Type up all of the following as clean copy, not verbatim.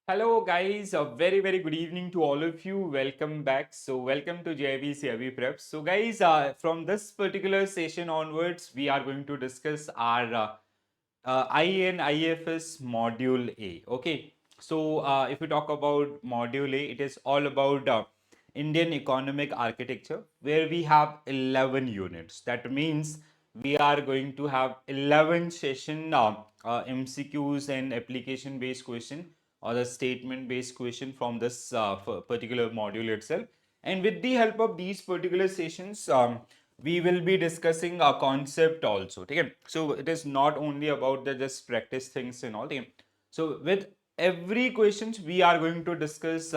Hello guys, a very good evening to all of you. Welcome back. So welcome to JIB CIB Prep. So guys, from this particular session onwards, we are going to discuss our INIFS Module A. Okay. So if we talk about Module A, it is all about Indian economic architecture, where we have 11 units. That means we are going to have 11 session MCQs and application based question or the statement based question from this particular module itself. And with the help of these particular sessions, we will be discussing a concept also. Okay? So it is not only about the just practice things and all. Okay? So with every questions we are going to discuss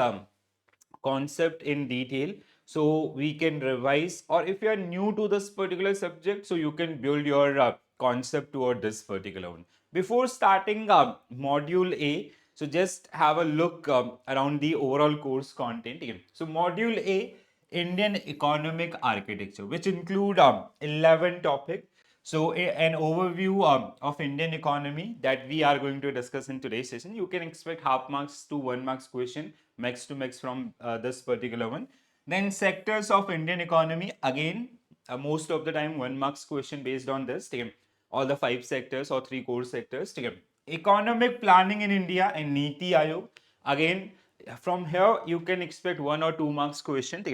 concept in detail, so we can revise, or if you are new to this particular subject, so you can build your concept toward this particular one. Before starting module A, so just have a look around the overall course content again. So module A, Indian economic architecture, which include 11 topic. So an overview of Indian economy that we are going to discuss in today's session. You can expect half marks to 1 marks question, max to max from this particular one. Then sectors of Indian economy, again, most of the time 1 marks question based on this. All the 5 sectors or 3 core sectors. Economic planning in India and Niti Aayog. Again, from here you can expect 1 or 2 marks question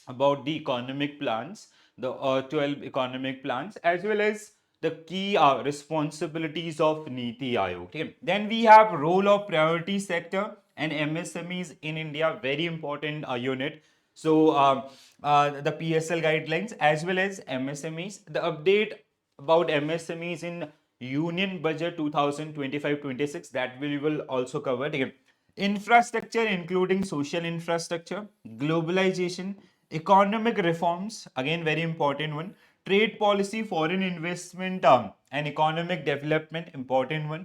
about the economic plans, the 12 economic plans, as well as the key responsibilities of Niti Aayog. Okay? Then we have role of priority sector and MSMEs in India, very important unit. So the PSL guidelines as well as MSMEs, the update about MSMEs in Union Budget 2025-26, that we will also cover. Okay? Infrastructure, including social infrastructure, globalization, economic reforms, again very important one, trade policy, foreign investment, and economic development, important one.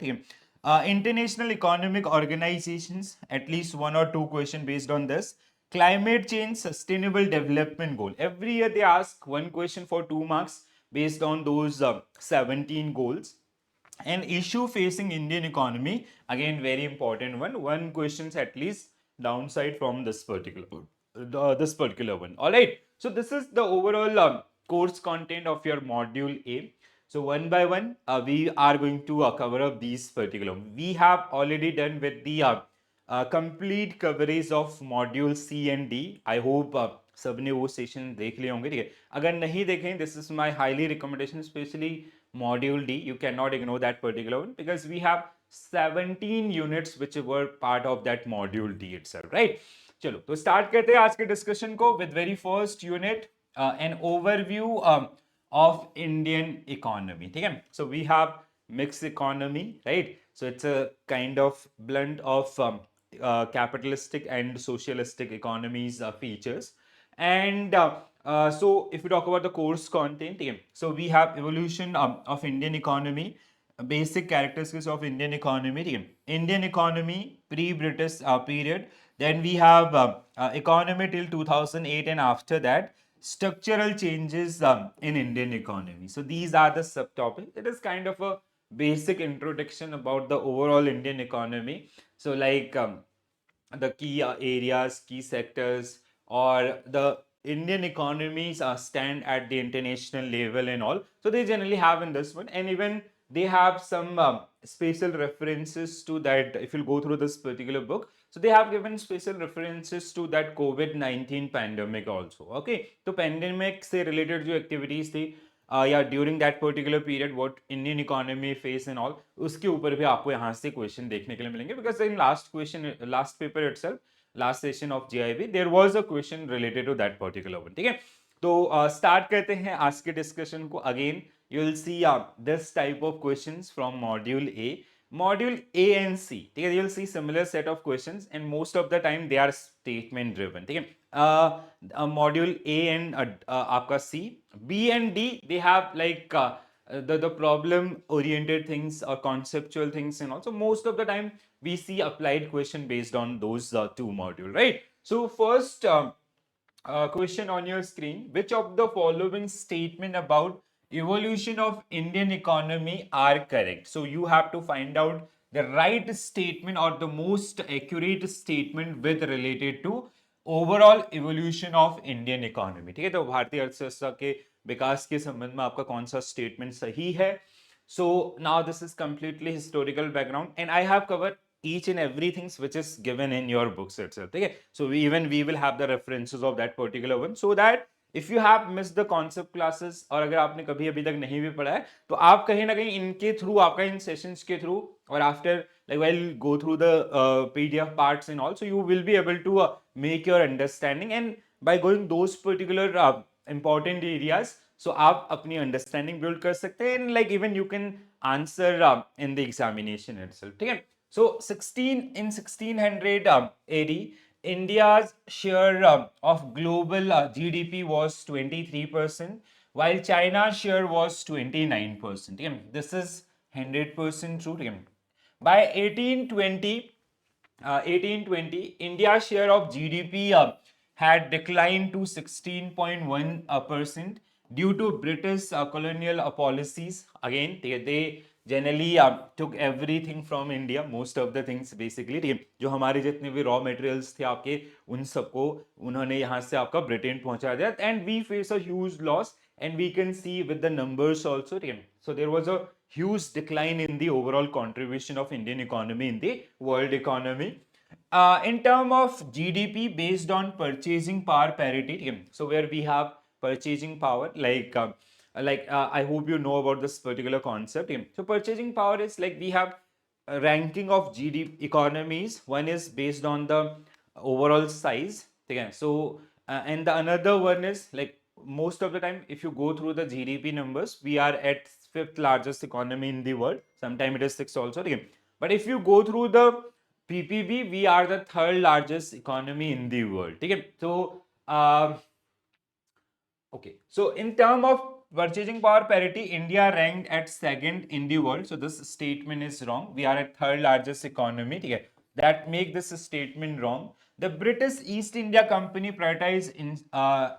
International economic organizations, at least 1 or 2 question based on this. Climate change, sustainable development goal. Every year they ask 1 question for 2 marks based on those 17 goals. An issue facing Indian economy, again very important one. 1 questions at least downside from this particular one. All right. So this is the overall course content of your module A. So one by one, we are going to cover up these particular. We have already done with the complete coverage of module C and D. I hope सबने वो session देख लिए होंगे. ठीक है, अगर नहीं देखें, this is my highly recommendation, specially module D. You cannot ignore that particular one because we have 17 units which were part of that module D itself, right? चलो तो स्टार्ट करते हैं आज के डिस्कशन को with very first unit, an overview of Indian economy. ठीक है, so we have mixed economy, right? So it's a kind of blend of capitalistic and socialistic economies features. And so if we talk about the course content, okay, so we have evolution of Indian economy, basic characteristics of Indian economy, okay, Indian economy pre-British period. Then we have economy till 2008, and after that structural changes in Indian economy. So these are the subtopics. It is kind of a basic introduction about the overall Indian economy. So like the key areas, key sectors, or the Indian economies stand at the international level and all. So they generally have in this one, and even they have some special references to that. If you go through this particular book, so they have given special references to that COVID-19 pandemic also. Okay, तो pandemic से related जो activities थी या during that particular period what Indian economy face and all, उसके ऊपर भी आपको यहाँ से क्वेश्चन देखने के लिए मिलेंगे. Because in last paper itself, last session of GIB, there was a question related to that particular one. ठीक है, तो स्टार्ट करते हैं आज के डिस्कशन को. Again you will see this type of questions from module A, module A and C. ठीक है, you will see similar set of questions and most of the time they are statement driven. ठीक है, module A and आपका C, B and D, they have like the problem oriented things or conceptual things, and also most of the time we see applied question based on those 2 module, right? So first question on your screen: which of the following statement about evolution of Indian economy are correct? So you have to find out the right statement or the most accurate statement with related to overall evolution of Indian economy. ठीक है, तो भारतीय अर्थव्यवस्था के विकास के संबंध में आपका कौन सा स्टेटमेंट सही है. So now this is completely historical background and I have covered each and everything which is given in your books itself. Okay, so we will have the references of that particular one so that if you have missed the concept classes और अगर आपने कभी अभी तक नहीं भी पढ़ा है तो आप कहीं ना कहीं इनके थ्रू आपका इन सेशंस के थ्रू और after like while go through the PDF parts and all, so you will be able to make your understanding and by going those particular important areas, so आप अपनी understanding build कर सकते हैं and like even you can answer in the examination itself. ठीक है, so 1600 AD India's share of global GDP was 23%, while China's share was 29%. ठीक है, this is 100% true. ठीक है, by 1820, India's share of GDP had declined to 16.1% due to British colonial policies. Again, they generally took everything from India, most of the things basically. जो हमारे जितने भी raw materials थे आपके उन सबको उन्होंने यहाँ से आपका ब्रिटेन पहुंचा दिया and we face a huge loss and we can see with the numbers also. So there was a huge decline in the overall contribution of Indian economy in the world economy. In term of GDP based on purchasing power parity, so where we have purchasing power I hope you know about this particular concept. So purchasing power is like we have a ranking of GDP economies. One is based on the overall size. So and the another one is like most of the time if you go through the GDP numbers, we are at fifth largest economy in the world. Sometimes it is sixth also. But if you go through the PPB, we are the third largest economy in the world. So okay, so in term of purchasing power parity, India ranked at second in the world. So this statement is wrong. We are at third largest economy. That make this statement wrong. The British East India Company prioritized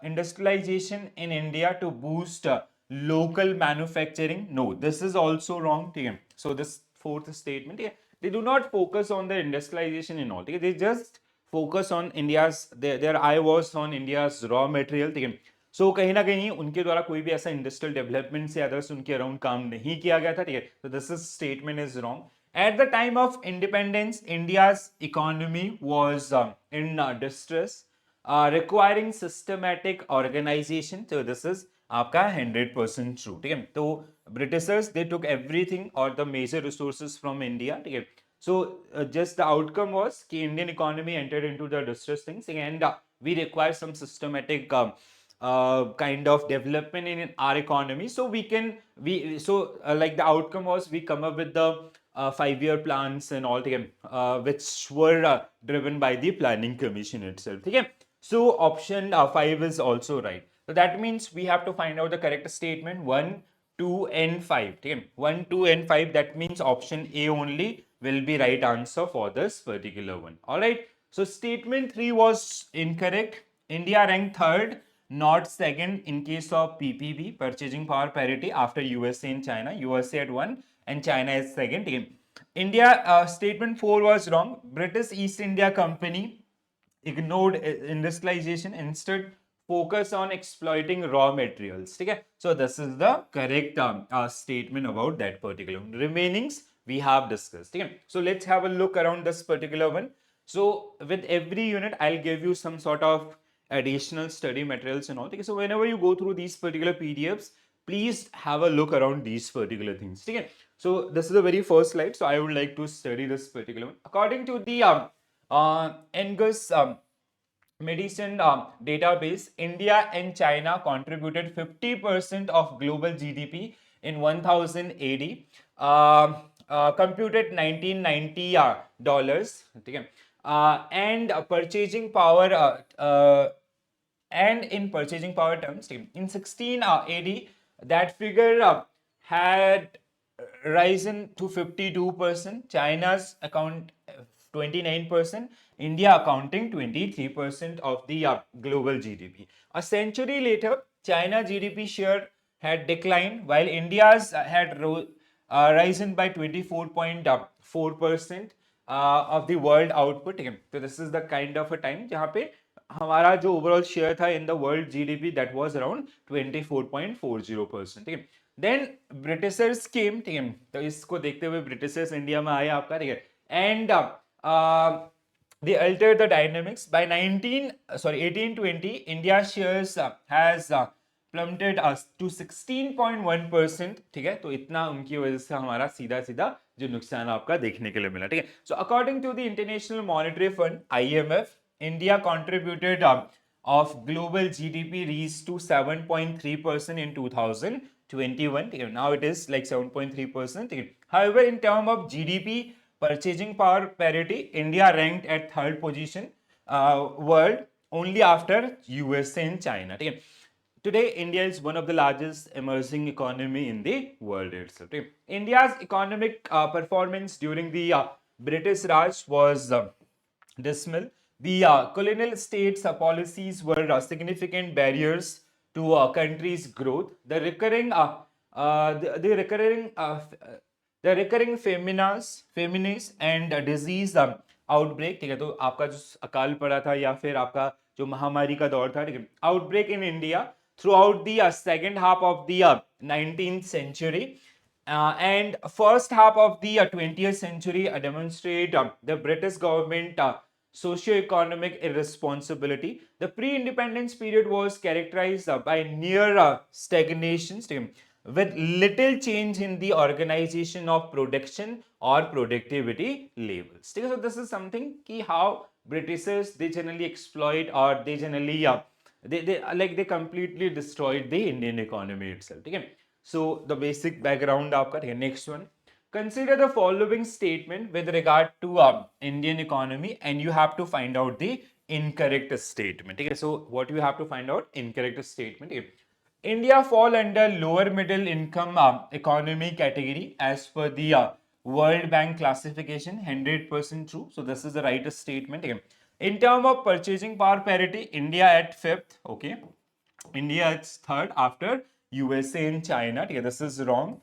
industrialization in India to boost local manufacturing. No, this is also wrong. So this fourth statement, they do not focus on the industrialization and all. They just focus on India's, their eye was on India's raw material. सो कहीं ना कहीं उनके द्वारा कोई भी ऐसा industrial development से others उनके अराउंड काम नहीं किया गया था. ठीक है, तो this is statement is wrong. At the time of independence, India's economy was in distress, requiring systematic organization. So this is आपका 100% true. ठीक है, तो Britishers they took everything or the major resources from India. ठीक है, so just the outcome was कि Indian economy entered into the distress things and we require some systematic kind of development in our economy so we can like the outcome was we come up with the 5-year plans and all which were driven by the planning commission itself. Okay, so option 5 is also right. So that means we have to find out the correct statement 1, 2 and 5. Okay? 1, 2 and 5, that means option A only will be right answer for this particular one. All right, so statement 3 was incorrect. India ranked third, not second in case of PPB, purchasing power parity, after USA and China. USA at 1 and China is second. India, statement 4 was wrong. British East India Company ignored industrialization, instead focus on exploiting raw materials. Okay? So this is the correct statement about that particular one. Remainings we have discussed. Okay? So let's have a look around this particular one. So with every unit, I'll give you some sort of additional study materials and all. Okay? So whenever you go through these particular PDFs, please have a look around these particular things. Okay? So this is the very first slide. So I would like to study this particular one. According to the Angus Medicine database, India and China contributed 50% of global GDP in 1000 AD, computed 1990 dollars. Okay. And purchasing power and in purchasing power terms, in 16 AD, that figure had risen to 52%. China's account 29%, India accounting 23% of the global GDP. A century later, China GDP share had declined while India's had risen by 24.5%. 4% of the world output, ठीक है. तो this is the kind of a time जहाँ पे हमारा जो overall share था in the world GDP that was around 24.40%, ठीक है. देन ब्रिटिशर्स केम, ठीक है. तो इसको देखते हुए ब्रिटिशर्स इंडिया में आए आपका, ठीक है. And they altered the dynamics by 1820. India shares has plummeted us to 16.1%, ठीक है. तो इतना उनकी वजह से हमारा सीधा सीधा जो नुकसान आपका देखने के लिए मिला, ठीक है. So according to the International Monetary Fund IMF, India contributed of global GDP reached to 7.3% in 2021. Now it is like 7.3%. However, in terms of GDP purchasing power parity, India ranked at third position world only after USA and China. Today, India is one of the largest emerging economy in the world itself. India's economic performance during the British Raj was dismal. The colonial states' policies were significant barriers to country's growth. The recurring the recurring feminist and disease outbreak, ठीक है. तो आपका जो अकाल पड़ा था या फिर आपका जो महामारी का दौर था, ठीक है, outbreak in India throughout the second half of the 19th century and first half of the 20th century demonstrate the British government socio-economic irresponsibility. The pre-independence period was characterized by near stagnation, with little change in the organization of production or productivity levels. So this is something ki how Britishers, they generally exploit, or they generally they completely destroyed the Indian economy itself. Okay? So the basic background aapka. Next one. Consider the following statement with regard to Indian economy, and you have to find out the incorrect statement. Okay? So what you have to find out? Incorrect statement. Okay? India fall under lower middle income economy category as per the World Bank classification. 100% true. So this is the right statement. Okay? In terms of purchasing power parity, India at fifth. Okay, India is third after USA and China. Okay, this is wrong.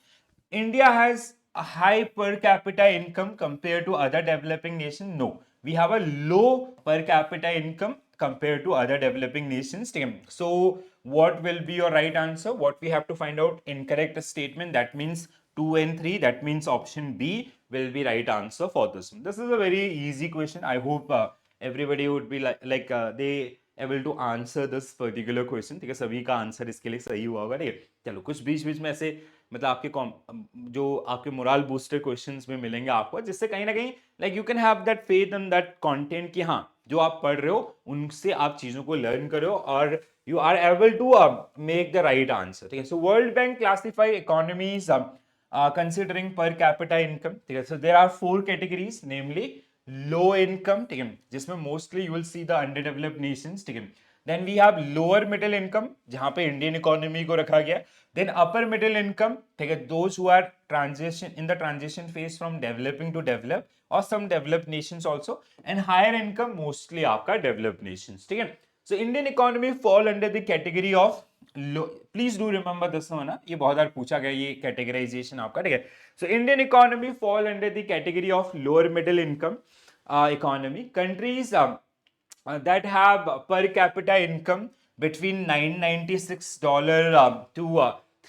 India has a high per capita income compared to other developing nations. No, we have a low per capita income compared to other developing nations. So what will be your right answer? What we have to find out? Incorrect statement. That means 2 and 3. That means option B will be right answer for this one. This is a very easy question. I hope everybody would be they able to answer this particular question. ठीक है, सभी का answer इसके लिए सही हुआ होगा. ठीक है, चलो कुछ बीच बीच में ऐसे मतलब आपके जो आपके मोरल बूस्टर क्वेश्चंस में मिलेंगे आपको, जिससे कहीं ना कहीं like you can have that faith in that content कि हाँ जो आप पढ़ रहे हो उनसे आप चीजों को लर्न करो और you are able to make the right answer. ठीक है, so World Bank classify economies considering per capita income. ठीक है, so there are 4 categories, namely low income, ठीक है, जिसमें mostly you will see the underdeveloped nations. ठीक है, then we have lower middle income जहां पे इंडियन इकोनॉमी को रखा गया. then upper middle income, ठीक है, those who are transition in the transition phase from developing to develop or some developed nations also, and higher income mostly आपका developed nations. ठीक है, so Indian economy fall under the category of please do remember this one. ये बहुत बार पूछा गया ये categorisation आपका. ठीक है, so Indian economy fall under the category of lower middle income economy. Countries that have per capita income between $996 to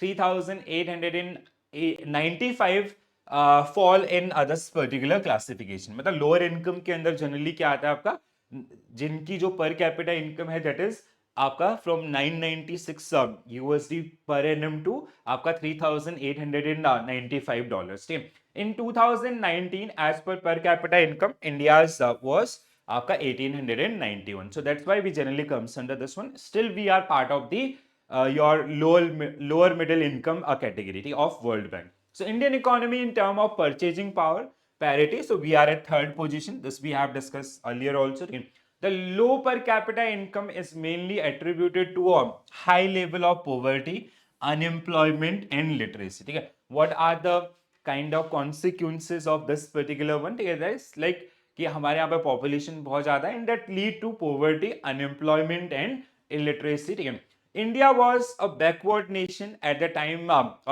$3,895 fall in this particular classification. मतलब lower income के अंदर जनरली क्या आता है आपका, जिनकी जो पर कैपिटा इनकम है दैट इज आपका from 996 USD per annum to आपका $3,895. In 2019, as per capita income, India's was आपका 1891. So that's why we generally comes under this one. Still we are part of the your lower middle income category of World Bank. So Indian economy in term of purchasing power parity, so we are at third position. This we have discussed earlier also. The low per capita income is mainly attributed to a high level of poverty, unemployment and literacy. ठीक है, what are the kind of consequences of this particular one? ठीक है, guys, like कि हमारे यहाँ पे population बहुत ज़्यादा है and that lead to poverty, unemployment and illiteracy. ठीक है, India was a backward nation at the time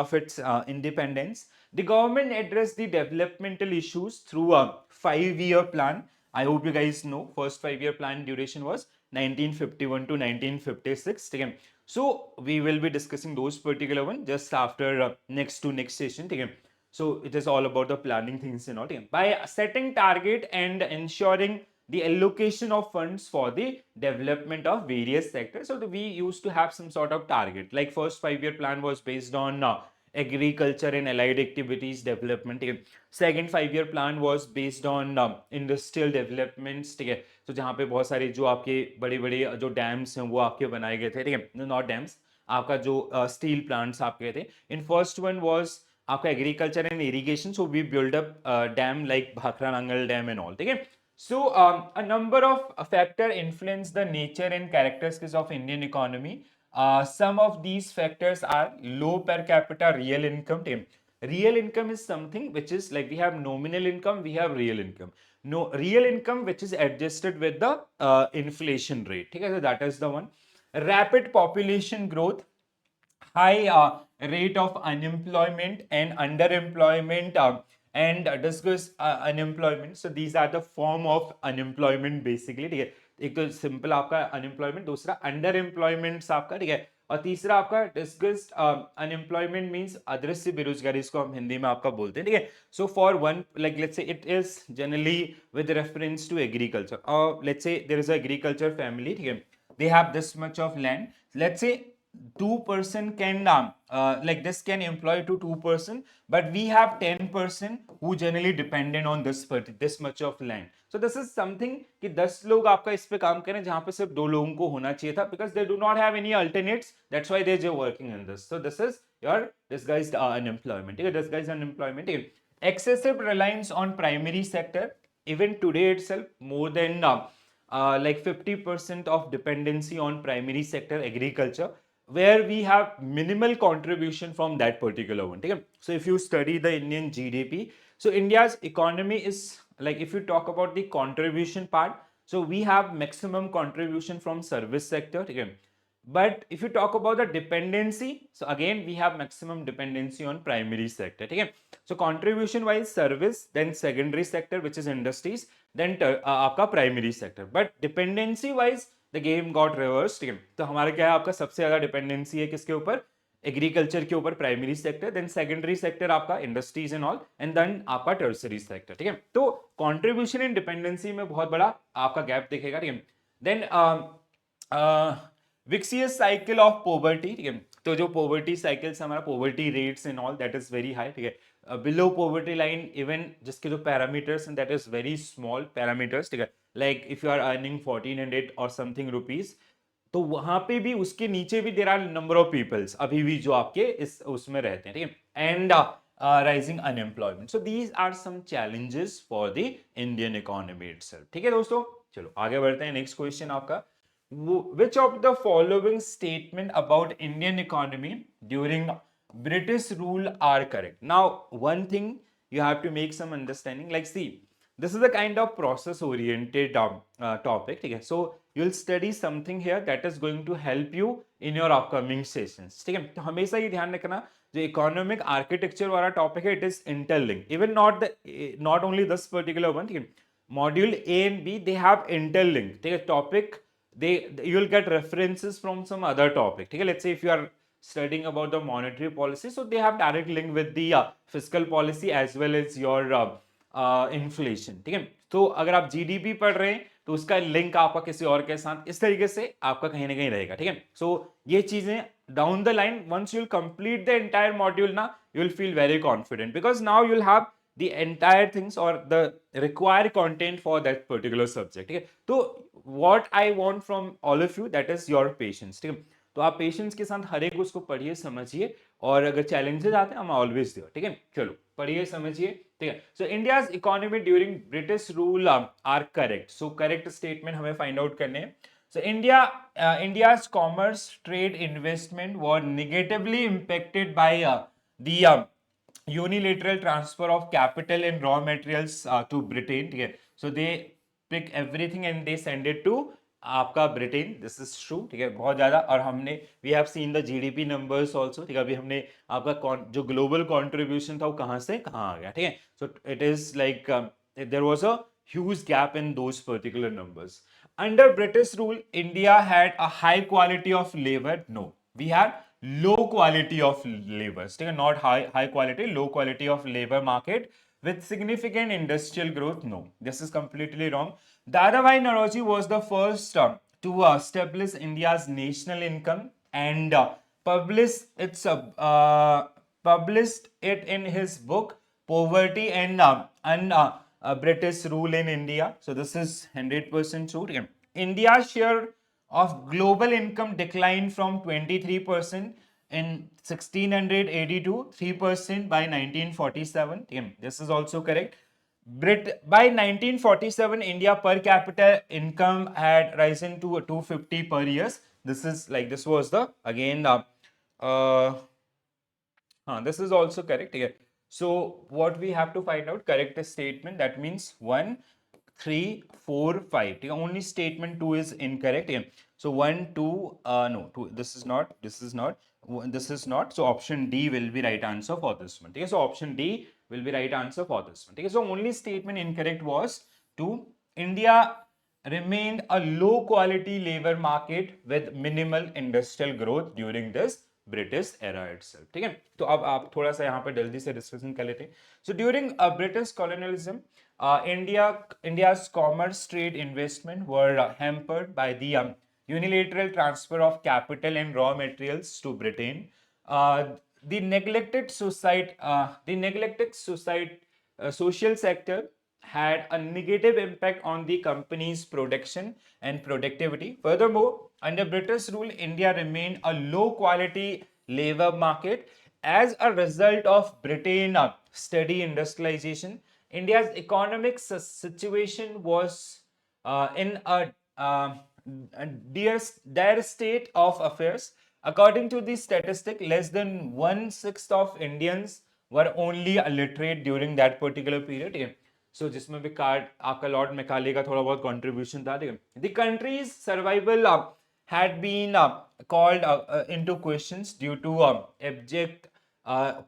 of its independence. The government addressed the developmental issues through a 5-year plan. I hope you guys know first 5-year plan duration was 1951 to 1956. Okay. So we will be discussing those particular one just after next to next session. Okay. So it is all about the planning things and all. Okay. By setting target and ensuring the allocation of funds for the development of various sectors. So we used to have some sort of target. Like first 5-year plan was based on agriculture and allied activities development. ठीक है. Second 5-year plan was based on industrial developments. ठीक है. तो जहाँ पे बहुत सारे जो आपके बड़े बड़े जो डैम्स हैं वो आपके बनाए गए थे. ठीक है. नॉट डैम्स, आपका जो स्टील प्लांट्स आपके थे. इन फर्स्ट वन वाज आपका agriculture and irrigation. So we build up dam like Bhakra Nangal dam and all. ठीक है. So, a number of factor influence the nature and characteristics of Indian economy. Some of these factors are low per capita real income. Real income is something which is like we have nominal income, we have real income. No real income which is adjusted with the inflation rate. Okay, so that is the one. Rapid population growth, high rate of unemployment and underemployment and discuss unemployment. So these are the form of unemployment basically. ठीक है. एक तो simple आपका unemployment, दूसरा under employment आपका. ठीक है. और तीसरा आपका डिस्कस्ड अनएम्प्लॉयमेंट मींस अदृश्य बेरोजगारी, इसको हम हिंदी में आपका बोलते हैं. ठीक है. So for one like let's say it is generally with reference to agriculture, और let's say there is a agriculture family. ठीक है. they have this much of land. Let's say 2% can like this can employ to 2%, but we have 10% who generally dependent on this much of land. So this is something कि 10 लोग आपका इस पे काम करें जहां पे सिर्फ 2 लोगों को होना चाहिए था, because they do not have any alternates. That's why they're working in this. So this is your disguised unemployment. ठीक है. Disguised unemployment. ठीक है. Excessive reliance on primary sector. Even today itself, more than like 50% of dependency on primary sector agriculture, where we have minimal contribution from that particular one. Okay? So if you study the Indian GDP, so India's economy is like, if you talk about the contribution part, so we have maximum contribution from service sector. Okay? But if you talk about the dependency, so again we have maximum dependency on primary sector. Okay? So contribution wise service, then secondary sector which is industries, then आपका primary sector. But dependency wise the game got reverse. ठीक है. तो हमारा क्या है, आपका सबसे ज्यादा डिपेंडेंसी है किसके ऊपर, एग्रीकल्चर के ऊपर, primary sector, then secondary sector आपका industries and all, and then आपका टर्सरी सेक्टर. ठीक है. तो कंट्रीब्यूशन इन डिपेंडेंसी में बहुत बड़ा आपका गैप दिखेगा. ठीक है. Then vicious cycle of poverty. ठीक है. तो जो पॉवर्टी साइकिल्स हमारा poverty rates and all that is very high. ठीक है. Below poverty line, even जिसके जो parameters and that is very small parameters. ठीक है. Like if you are earning 1400 or something rupees, तो वहां पे भी उसके नीचे भी there are number of peoples अभी भी जो आपके इस उसमें रहते हैं. ठीक है. And rising unemployment. So these are some challenges for the Indian economy itself. ठीक है दोस्तों. चलो आगे बढ़ते हैं. नेक्स्ट क्वेश्चन आपका, which of the following statement about Indian economy during British rule are correct? Now, one thing you have to make some understanding. Like, see, this is a kind of process-oriented topic. Okay? So, you'll study something here that is going to help you in your upcoming sessions. ठीक है. तो हमेशा ये ध्यान रखना, जो economic architecture वाला topic है, it is interlink. Even not only this particular one. ठीक है. Module A and B they have interlink. ठीक है. Topic you will get references from some other topic. ठीक है. Let's say if you are studying about the monetary policy, so they have direct link with the fiscal policy as well as your inflation. ठीक है. तो अगर आप GDP पढ़ रहे हैं तो उसका लिंक आपका किसी और के साथ इस तरीके से आपका कहीं ना कहीं रहेगा. ठीक है. सो ये चीजें down the line once you will complete the entire module ना, you will feel very confident, because now you will have the entire things or the required content for that particular subject. ठीक है. तो what I want from all of you, that is your patience. ठीक है. तो आप patience के साथ हर एक उसको पढ़िए, समझिए, और अगर चैलेंजेस आते हैं हम ऑलवेज देयर. ठीक है. चलो पढ़िए, समझिए. ठीक है. So India's economy during British rule are correct. So correct statement हमें फाइंड आउट करने हैं. So India's commerce, trade, investment were negatively impacted by the unilateral transfer of capital and raw materials to Britain. Okay? So they pick everything and they send it to आपका Britain, this is true, ठीक है, बहुत ज्यादा। और हमने we have seen the GDP numbers also, ठीक है, अभी हमने आपका जो ग्लोबल कंट्रीब्यूशन था वो कहाँ से कहाँ आ गया, ठीक है। So it is like there was a huge gap in those particular numbers. Under British rule India had a high quality of labour, no, we had low quality of labor, ठीक है, not high quality, low quality of labor market with significant industrial growth, no, this is completely wrong. Dadabhai Naoroji was the first to establish India's national income and published published it in his book Poverty and British Rule in India. So this is 100% true. Okay. India's share of global income declined from 23% in 1680 to 3% by 1947. Okay. This is also correct. By 1947, India per capita income had risen to 250 per year. This was the again uh, this is also correct here. So what we have to find out correct statement, that means 1, 3, 4, 5. Only statement 2 is incorrect here. So 1, 2, no, 2, this is not, this is not. So option D will be right answer for this one. Okay? So option D will be right answer for this one. Okay? So only statement incorrect was 2. India remained a low quality labor market with minimal industrial growth during this British era itself, ठीक है। तो अब आप थोड़ा सा यहाँ पर जल्दी से डिस्कशन कर लेते हैं। So during British colonialism India's commerce, trade, investment were hampered by the unilateral transfer of capital and raw materials to Britain. The neglected society, social sector had a negative impact on the company's production and productivity. Furthermore, under British rule, India remained a low quality labor market. As a result of Britain steady industrialization, India's economic situation was in a dire state of affairs. According to the statistic, less than 1/6 of Indians were only illiterate during that particular period. So जिसमें भी card आपका Lord Macaulay का थोड़ा बहुत contribution था, ठीक है। The country's survival had been called into questions due to abject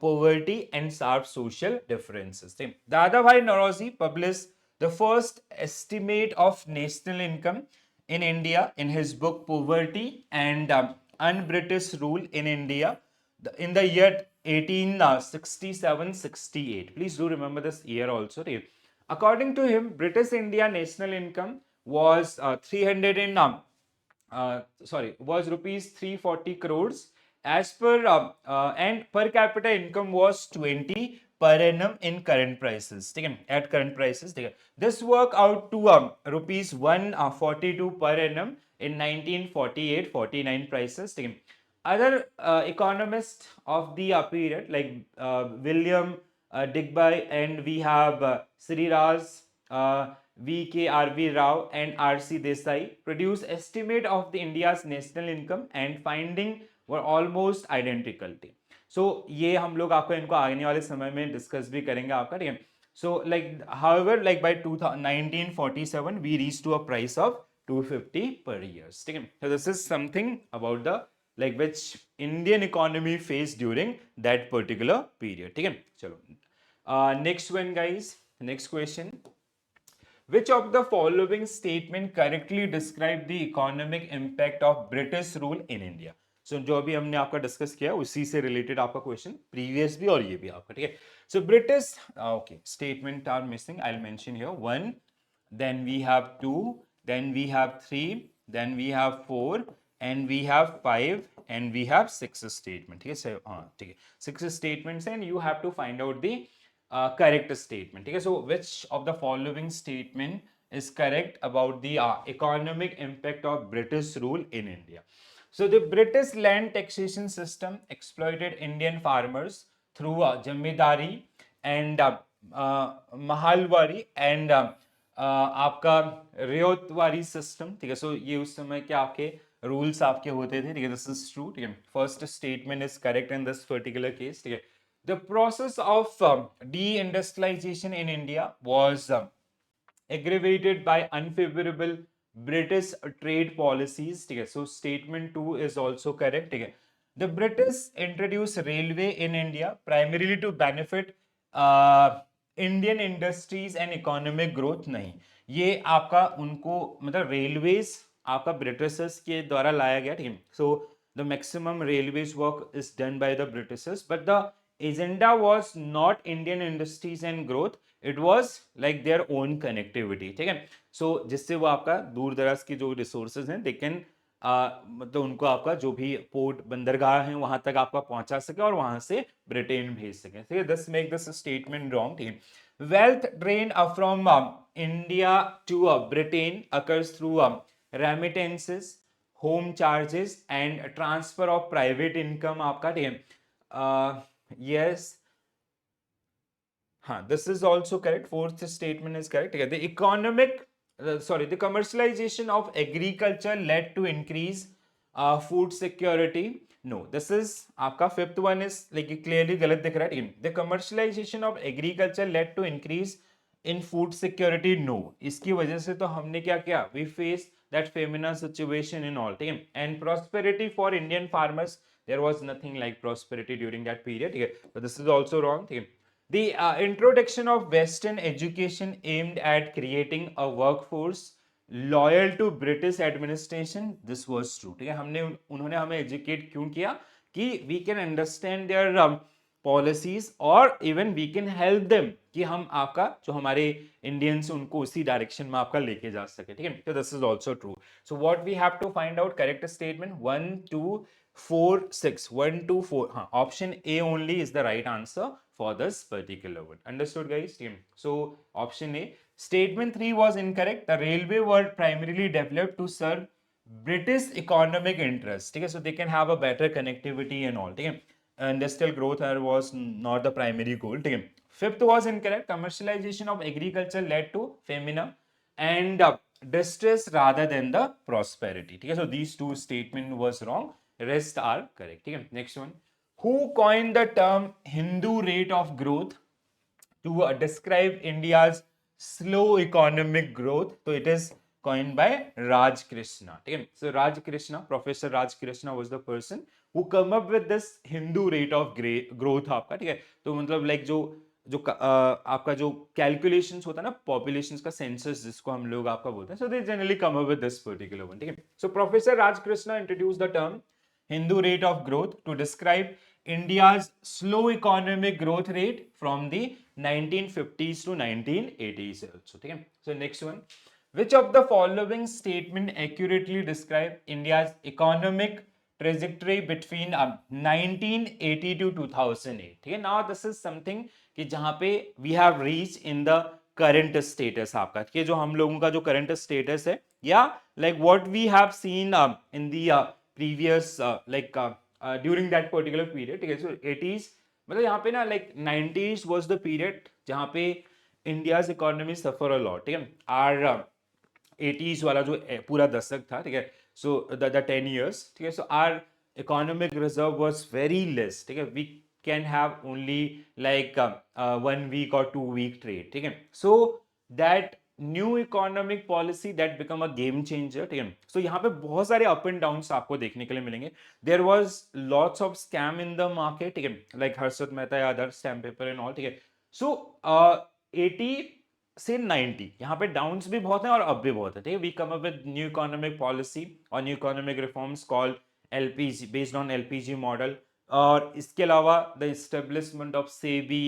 poverty and sharp social differences. Dadabhai Naoroji published the first estimate of national income in India in his book Poverty and Un-British Rule in India in the year 1867-68. Please do remember this year also. According to him, British India national income was 300 in was rupees 340 crores as per and per capita income was 20 per annum in current prices, at current prices. This work out to rupees 142 per annum in 1948-49 prices. Other economists of the period like William Digby, and we have Sri Raj, V.K.R.V. Rao and R.C. Desai produce estimate of the India's national income and finding were almost identical. So ये हम लोग आपको इनको आने वाले समय में discuss भी करेंगे आपका, ठीक है। So like however like by 1947 we reached to a price of 250 per year, ठीक है। So this is something about the like which Indian economy faced during that particular period, ठीक है। चलो next one guys, next question. Which of the following statement correctly describe the economic impact of British rule in India? So जो अभी हमने आपका discuss किया उसी से रिलेटेड आपका क्वेश्चन प्रीवियस भी और ये भी आपका, ठीक है। So British okay statement are missing, I will mention here 1, then we have 2, then we have 3, then we have 4, and we have 5, and we have 6 statement, ठीक है। हाँ ठीक है, 6 statements and you have to find out the correct statement. Okay, so which of the following statement is correct about the economic impact of British rule in India? So the British land taxation system exploited Indian farmers through zamindari and mahalwari and आपका ryotwari system, ठीक है। So ये उस समय क्या आपके rules आपके होते थे, ठीक है। दिस इज ट्रू, ठीक है। First statement is correct in this particular case, ठीक है। The process of deindustrialization in India was aggravated by unfavorable British trade policies, ठीक है. So statement 2 is also correct, ठीक है. The British introduce railway in India primarily to benefit Indian industries and economic growth. नहीं, ये आपका उनको मतलब railways आपका ब्रिटिशर्स के द्वारा लाया गया, ठीक है. सो the maximum railways work is done by the Britishers, but the agenda was not Indian industries and growth, it was like their own connectivity, ठीक है. सो जिससे वो आपका दूर दराज की जो रिसोर्सेज हैं दे कैन मतलब उनको आपका जो भी पोर्ट बंदरगाह है वहां तक आपका पहुंचा सके और वहां से ब्रिटेन भेज सके, ठीक है. This make this statement wrong, ठीक है. Wealth drain from India to Britain occurs through remittances, home charges and transfer of private income आपका, ठीक है. यस, हाँ, this is also correct. Fourth statement is correct, ठीक है. The economic sorry, the commercialization of agriculture led to increase food security. No, this is आपका fifth one is like clearly गलत दिख रहा है. The commercialization of agriculture led to increase in food security. No, इसकी वजह से तो हमने क्या किया, we faced that famine situation in all, ठीक है. And prosperity for Indian farmers, there was nothing like prosperity during that period, ठीक है. So this is also wrong, ठीक है. The introduction of Western education aimed at creating a workforce loyal to British administration. This was true, ठीक है. उन्होंने हमें educate क्यों किया कि we can understand their policies और even we can help them कि हम आपका जो हमारे इंडियंस उनको उसी डायरेक्शन में आपका लेके जा सके, ठीक है. तो this is also true. So what we have to find out correct statement 1 2 4 6 1 2 4. हाँ, option A only is the right answer for this particular one. Understood, guys? Team. So option A. Statement 3 was incorrect. The railway were primarily developed to serve British economic interests. Okay, so they can have a better connectivity and all. Okay, industrial growth was not the primary goal. Okay. Fifth was incorrect. Commercialization of agriculture led to famine and distress rather than the prosperity. Okay, so these two statement was wrong. Rest are correct. Okay. Next one. Who coined the term Hindu rate of growth to describe India's slow economic growth? So it is coined by Raj Krishna. Okay? So Raj Krishna, Professor Raj Krishna was the person who come up with this Hindu rate of growth आपका, ठीक है. तो मतलब like जो आपका जो calculations होता है ना पॉपुलेशन का सेंसस जिसको हम लोग आपका बोलते हैं, so they generally come up with this particular one, ठीक है. So professor Raj Krishna introduce the term Hindu rate of growth to describe India's slow economic growth rate from the 1950s to 1980s also. Okay? So next one, which of the following statement accurately describe India's economic trajectory between 1980 to 2008? ठीक है. Now this is something कि जहाँ पे we have reached in the current status आपका, कि जो हम लोगों का जो current status है या like what we have seen in the previous during that particular period, ठीक है. So 80s मतलब यहाँ पे ना like 90s was the period जहाँ पे India's economy suffer a lot, ठीक है. Our 80s वाला जो पूरा दशक था, ठीक है. So the 10 years, ठीक है. So our economic reserve was very less, ठीक है. We can have only like 1 week or 2 week trade, ठीक है. So that new economic policy that become a game changer, ठीक है. सो यहाँ पे बहुत सारे अप एंड डाउन आपको देखने के लिए मिलेंगे. There was lots of scam in the market, ठीक है, लाइक हर्षद मेहता या other stamp paper and all, ठीक है. सो 80 से 90 यहाँ पे डाउन्स भी बहुत हैं और अप भी बहुत है, ठीक है. We come up with new economic policy और new economic reforms called LPG based on LPG model. और इसके अलावा the establishment of SEBI,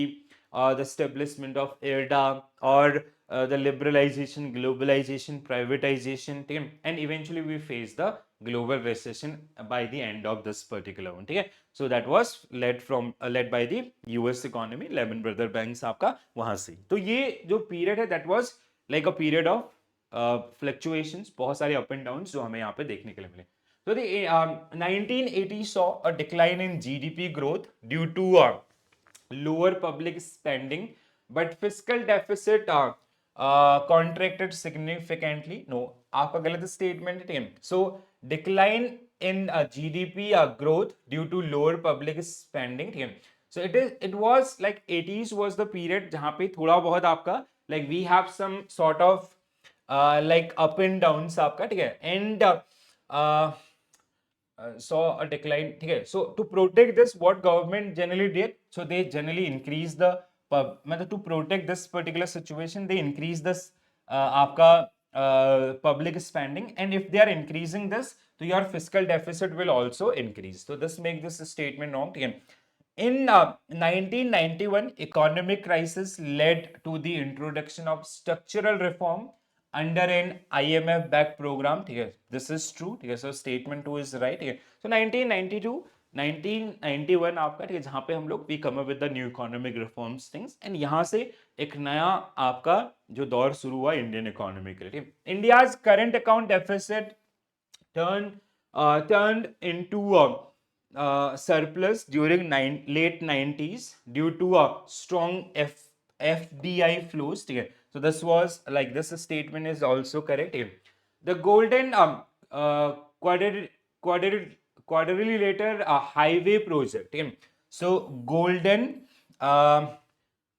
the establishment of IRDA और the liberalization, globalization, privatization, ठीक है. And eventually we face the global recession by the end of this particular one, ठीक है. So that was led by the US economy, Lehman Brothers banks आपका वहां से. तो ये जो period है that was like a period of fluctuations, बहुत सारे up and downs जो हमें यहाँ पे देखने के लिए मिले. So the 1980 saw a decline in GDP growth due to lower public spending, but fiscal deficit contracted significantly. No, आपका गलत स्टेटमेंट है, ठीक है. So decline in GDP growth due to lower public spending, ठीक है. सो it was like 80s was the period जहां पे थोड़ा बहुत आपका like we have some sort of like up and down आपका, ठीक है, एंड saw a decline, ठीक है. So to protect this, what government generally did, so they generally increase the मतलब to protect this particular situation, they increase this आपका public spending, and if they are increasing this, so your fiscal deficit will also increase. So this make this statement wrong, ठीक है. In 1991, economic crisis led to the introduction of structural reform under an IMF-backed program. ठीक है, this is true. ठीक है, so statement 2 is right. ठीक है, so 1992, 1991 आपका, ठीक है, जहाँ पे हम लोग we come up with the new economic reforms things, and यहाँ से एक नया आपका जो दौर शुरू हुआ इंडियन इकोनॉमी के लिए. India's current account deficit turned into surplus during late 90s due to a strong FDI flows. Okay? So this was like this statement is also correct. Okay? The golden quadrilateral highway project. Okay? So golden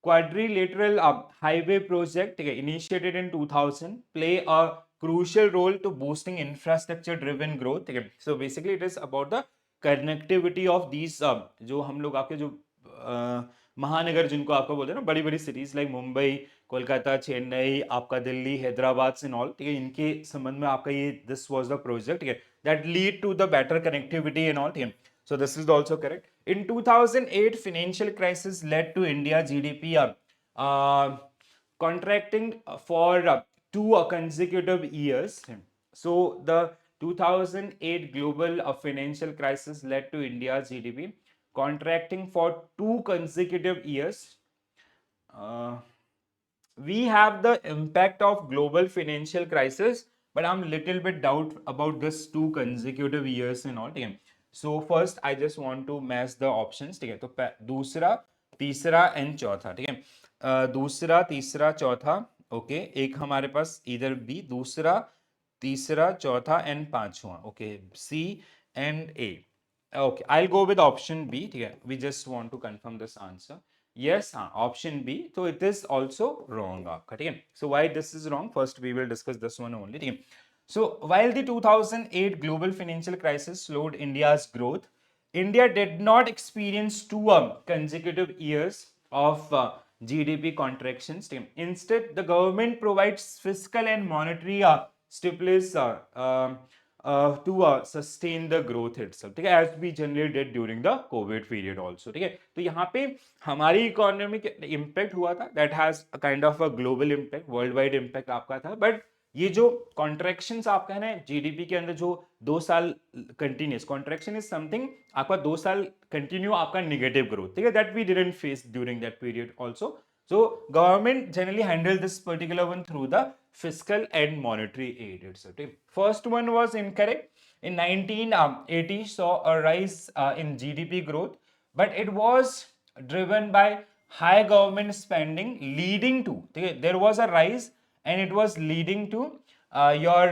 quadrilateral highway project, okay, initiated in 2000, play a crucial role to boosting infrastructure driven growth. Okay? So basically it is about the connectivity of these, जो हम लोग आपके जो महानगर जिनको आपको बोलते हैं ना, बड़ी बड़ी सिटीज लाइक मुंबई, कोलकाता, चेन्नई, आपका दिल्ली, हैदराबाद से ऑल, ठीक है, इनके संबंध में आपका ये दिस वाज द प्रोजेक्ट, ठीक है, that lead to the better connectivity and all, ठीक है. So this is also correct. In 2008, financial crisis led to India GDP contracting for 2 consecutive years. So the 2008 global financial crisis led to India's GDP contracting for 2 consecutive years. We have the impact of global financial crisis, but I'm little bit doubt about this 2 consecutive years and all. ठीक है, so first I just want to match the options. ठीक है, तो दूसरा, तीसरा and चौथा, ठीक है, दूसरा, तीसरा, चौथा, ओके, एक हमारे पास इधर बी, दूसरा, तीसरा, चौथा एंड पांचवा, okay, C and A. Okay, I'll go with option B. ठीक है, we just want to confirm this answer. Yes, हाँ, option B. So it is also wrong आपका, ठीक है. So why this is wrong? First we will discuss this one only. ठीक है. So while the 2008 global financial crisis slowed India's growth, India did not experience 2 consecutive years of GDP contractions. Instead, the government provides fiscal and monetary stimulus to sustain the growth itself. ठीक है, as we generally did during the COVID period also. ठीक है, तो यहाँ पे हमारी economy के impact हुआ था, that has a kind of a global impact, world wide impact आपका था, बट ये जो कॉन्ट्रैक्शंस आपका है ना जीडीपी के अंदर, जो 2 साल कंटिन्यूस कॉन्ट्रैक्शन इज समथिंग आपका 2 साल कंटिन्यू आपका नेगेटिव ग्रोथ, ठीक है, that we didn't face during that period also. So government generally handle this particular one through the fiscal and monetary aid itself. First one was incorrect. In 1980 saw a rise in GDP growth, but it was driven by high government spending, leading to, there was a rise and it was leading to your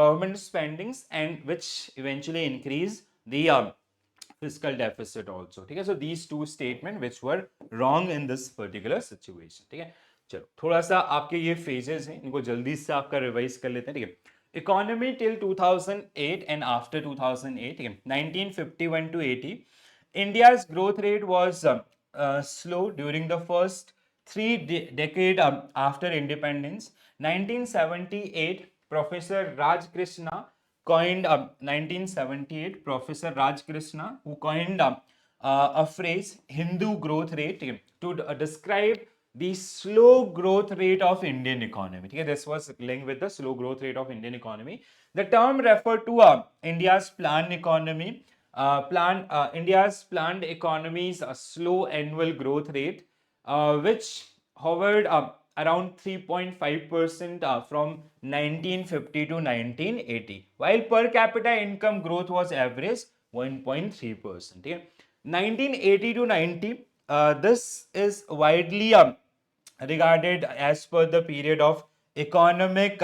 government spendings, and which eventually increase the fiscal deficit also. ठीक है, so these 2 statement which were wrong in this particular situation. ठीक है, चलो थोड़ा सा आपके ये phases हैं, इनको जल्दी से आपका रिवाइज कर लेते हैं. ठीक है, इकोनॉमी टिल 2008 and after 2008, ठीक है, 1951 to 80, India's growth rate was slow during the first 3 decade after independence. 1978, Professor Raj Krishna coined 1978 Professor Raj Krishna, who coined a phrase Hindu growth rate to describe the slow growth rate of Indian economy. Okay, this was linked with the slow growth rate of Indian economy. The term referred to India's planned economy. India's planned economy's slow annual growth rate, which hovered around 3.5% from 1950 to 1980, while per capita income growth was average 1.3%. 1980 to 90, this is widely regarded as per the period of economic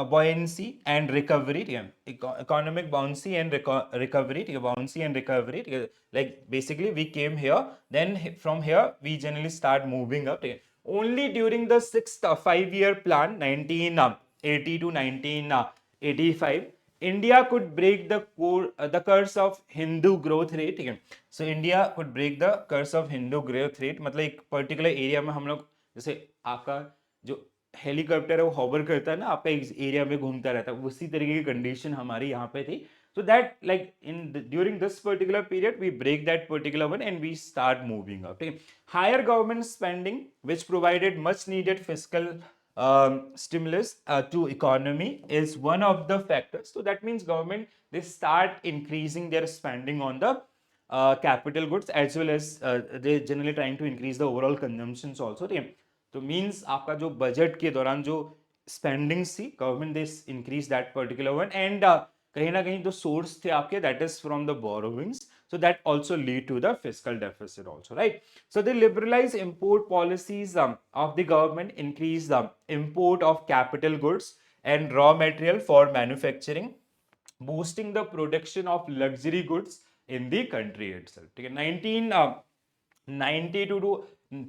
buoyancy and recovery. Economic bouncy and recovery. Bouncy and recovery. Like basically we came here, then from here we generally start moving up. Only during the 6th 5-year plan, 1980 to 1985, India could break the curse of Hindu growth rate. ठीक है, so India could break the curse of Hindu growth rate. मतलब एक particular area में हम लोग, जैसे आपका जो हेलीकॉप्टर है वो हॉवर करता है ना, आपका एक एरिया में घूमता रहता है, उसी तरीके की कंडीशन हमारी यहाँ पे थी. So that like during this particular period we break that particular one and we start moving up. Okay? Higher government spending, which provided much needed fiscal stimulus to economy, is one of the factors. So that means government, they start increasing their spending on the capital goods, as well as they generally trying to increase the overall consumptions also. ठीक है, तो means आपका जो budget के दौरान जो spendings थी, government they increase that particular one, and कहीं ना कहीं जो सोर्स थे आपके, that is from the borrowings, so that also lead to the fiscal deficit also, right? So they liberalize import policies of the government, increase the import of capital goods and raw material for manufacturing, boosting the production of luxury goods in the country itself. ठीक है, 1992 to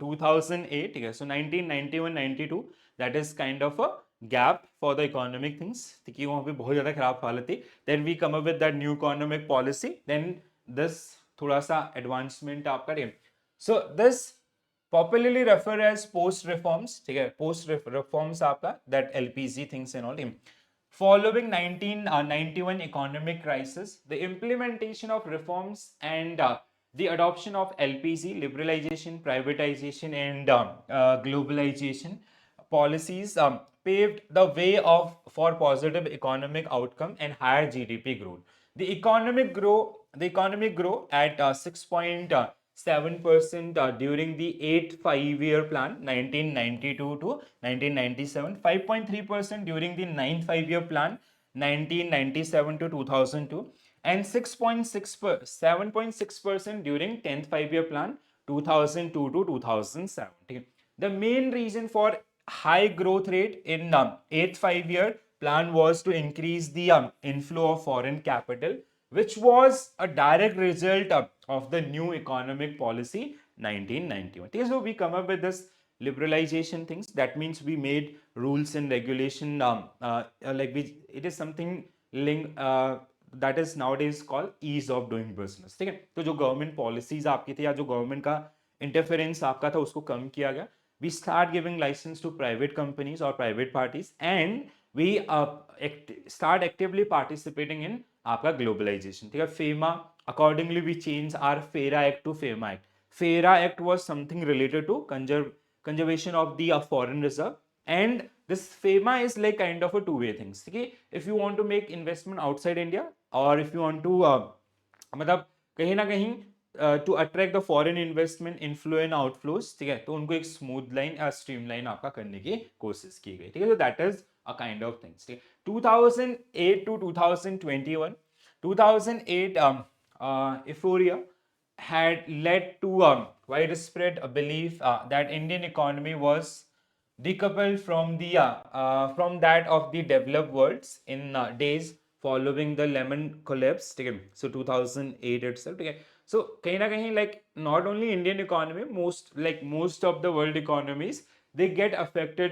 2008. ठीक है, so 1991-92, that is kind of a gap for the economic things, क्योंकि वहाँ पे बहुत ज़्यादा खराब हालत थी. Then we come up with that new economic policy. Then this थोड़ा सा advancement आपका है. So this popularly referred as post reforms. ठीक है, post reforms आपका, that LPG things and all. Following 1991 economic crisis, the implementation of reforms and the adoption of LPG, liberalization, privatization, and globalization policies paved the way for positive economic outcome and higher GDP growth. The economic grow at 6.7% during the 8 5-year plan 1992 to 1997, 5.3% during the 9th 5-year plan 1997 to 2002, and 7.6% during 10th 5-year plan 2002 to 2017. The main reason for high growth rate in 8th 5-year plan was to increase the inflow of foreign capital, which was a direct result of the new economic policy 1991. Okay, so we come up with this liberalization things. That means we made rules and regulation it is something link that is nowadays called ease of doing business. ठीक है, तो जो government policies आपकी थी या जो government का interference आपका था उसको कम किया गया. We start giving license to private companies or private parties, and we start actively participating in आपका globalization. ठीक है, FEMA, accordingly we change our FERA Act to FEMA Act. FERA Act was something related to conservation of the foreign reserve, and this FEMA is like kind of a two-way things. Okay, if you want to make investment outside India, or if you want to मतलब कहीं ना कहीं to attract the foreign investment inflow and outflows, ठीक है, तो उनको एक smooth line streamline आपका करने की कोशिश की गई. ठीक है, तो that is a kind of things. ठीक है, 2008 to 2021, 2008 euphoria had led to widespread belief that Indian economy was decoupled from that of the developed worlds in days following the Lehman collapse. ठीक है, so 2008 itself. ठीक है, so कहीं ना कहीं like not only Indian economy, most of the world economies, they get affected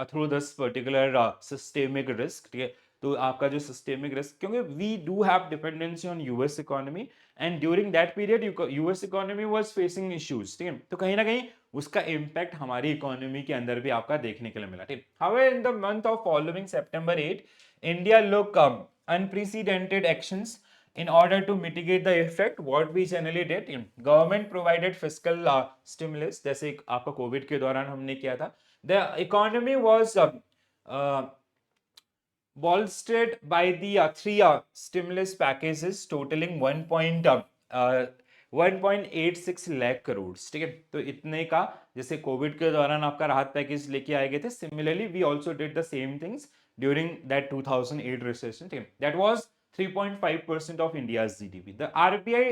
through this particular systemic risk. ठीक है, तो आपका जो सिस्टेमिक रिस्क, क्योंकि we do have dependency on US economy, and during that period US economy was facing issues. ठीक है, तो कहीं ना कहीं उसका इम्पैक्ट हमारी इकोनॉमी के अंदर भी आपका देखने के लिए मिला. ठीक, however in the month of following September 8, India look unprecedented actions in order to mitigate the effect. What we generally did, government provided fiscal stimulus, जैसे आपका कोविड के दौरान हमने किया था. The economy was bolstered by the three stimulus packages totaling 1.86 lakh crores. ठीक है, तो इतने का जैसे कोविड के दौरान आपका राहत पैकेज लेके आए गए थे, similarly we also did the same things during that 2008 recession. ठीक है, that was 3.5% of India's GDP. The RBI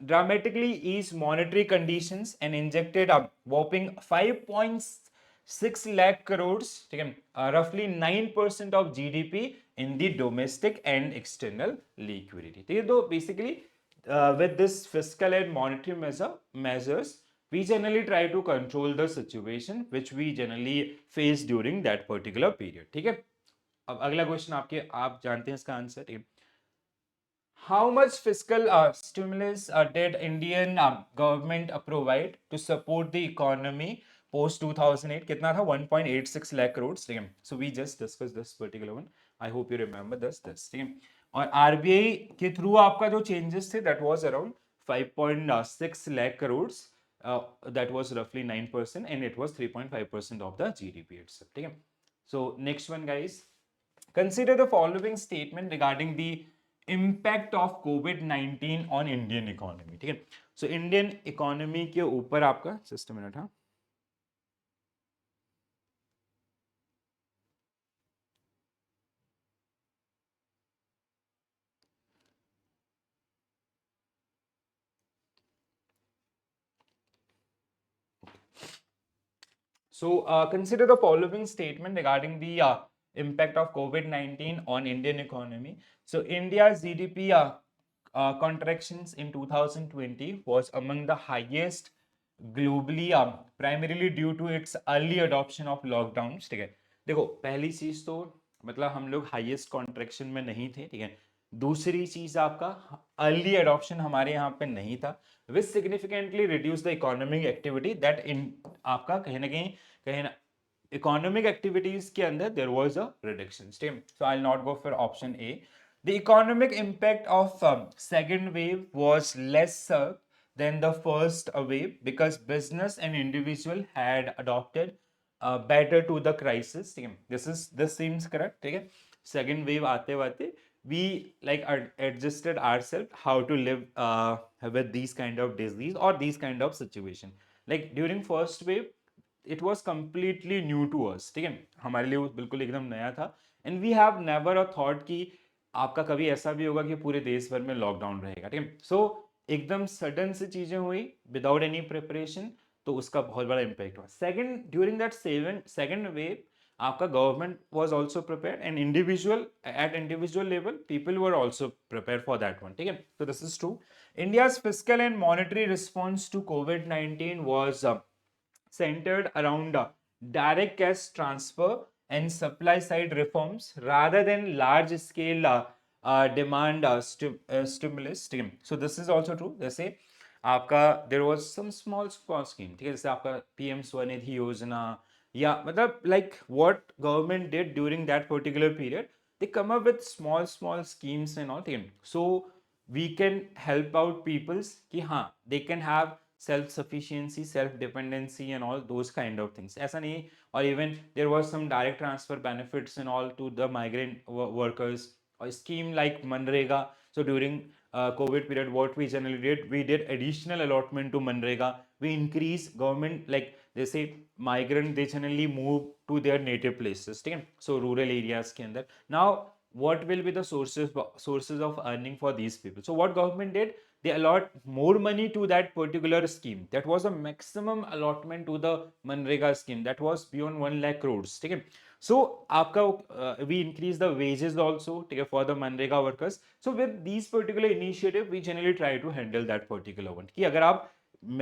dramatically eased monetary conditions and injected a whopping 5.6 lakh crores, ठीक है, roughly 9% of GDP in the domestic and external liquidity. ठीक है, तो basically with this fiscal and monetary measures, we generally try to control the situation which we generally face during that particular period. ठीक है, अब अगला question आपके, आप जानते हैं इसका आंसर, ठीक है. How much fiscal stimulus did Indian government provide to support the economy post 2008? कितना था? 1.86 lakh crores. ठीक है. So we just discussed this particular one. I hope you remember this. ठीक है. और RBI के थ्रू आपका जो changes थे, that was around 5.6 lakh crores. That was roughly 9%, and it was 3.5% of the GDP itself. ठीक है. So next one, guys. Consider the following statement regarding the impact of COVID-19 on Indian economy. ठीक है. So Indian economy के ऊपर आपका, just a minute, हाँ. So consider the following statement regarding the impact of COVID-19 on Indian economy. So India's GDP contractions in 2020 was among the highest globally, primarily due to its early adoption of lockdowns. ठीक है, देखो पहली चीज तो मतलब हम लोग highest contraction में नहीं थे. ठीक है. दूसरी चीज आपका अर्ली अडॉप्शन हमारे यहाँ पे नहीं था, which significantly reduce the economic activity that in आपका कहीं ना इकोनॉमिक एक्टिविटीज के अंदर there was a reduction. So I will not go for option A. The economic impact of second wave was lesser than the first wave because business and individual had adopted better to the crisis. This seems correct. ठीक है. Second wave आते आते we like adjusted ourselves how to live with these kind of disease or these kind of situation. Like during first wave it was completely new to us. ठीक है, हमारे लिए वो बिल्कुल एकदम नया था. And we have never a thought कि आपका कभी ऐसा भी होगा कि पूरे देश भर में लॉकडाउन रहेगा. ठीक है. सो एकदम सडन से चीजें हुई विदाउट एनी प्रिपरेशन, तो उसका बहुत बड़ा इम्पैक्ट हुआ. Second, during that second wave आपका government was also prepared and individual level people were also prepare for that one. ठीक है. तो this is true. India's fiscal and monetary response to कोविड-19 was centered around direct cash transfer and supply side reforms rather than large scale demand stimulus. So this is also true. जैसे आपका there was some small scheme. ठीक है, जैसे आपका PM Svanidhi योजना या मतलब like what government did during that particular period, they come up with small schemes and all. ठीक है. So we can help out peoples कि हाँ they can have self sufficiency, self dependency and all those kind of things. ऐसा नहीं, or even there was some direct transfer benefits and all to the migrant workers, a scheme like Manrega. So during COVID period, what we generally did, we did additional allotment to Manrega. We increase government, like they say migrant, they generally move to their native places. ठीक है. So rural areas के अंदर. Now what will be the sources of earning for these people? So what government did, they allot more money to that particular scheme. That was a maximum allotment to the Manrega scheme. That was beyond 1 lakh crores. ठीक है. So आपका we increase the wages also, ठीक है, for the Manrega workers. So with these particular initiative, we generally try to handle that particular one. कि अगर आप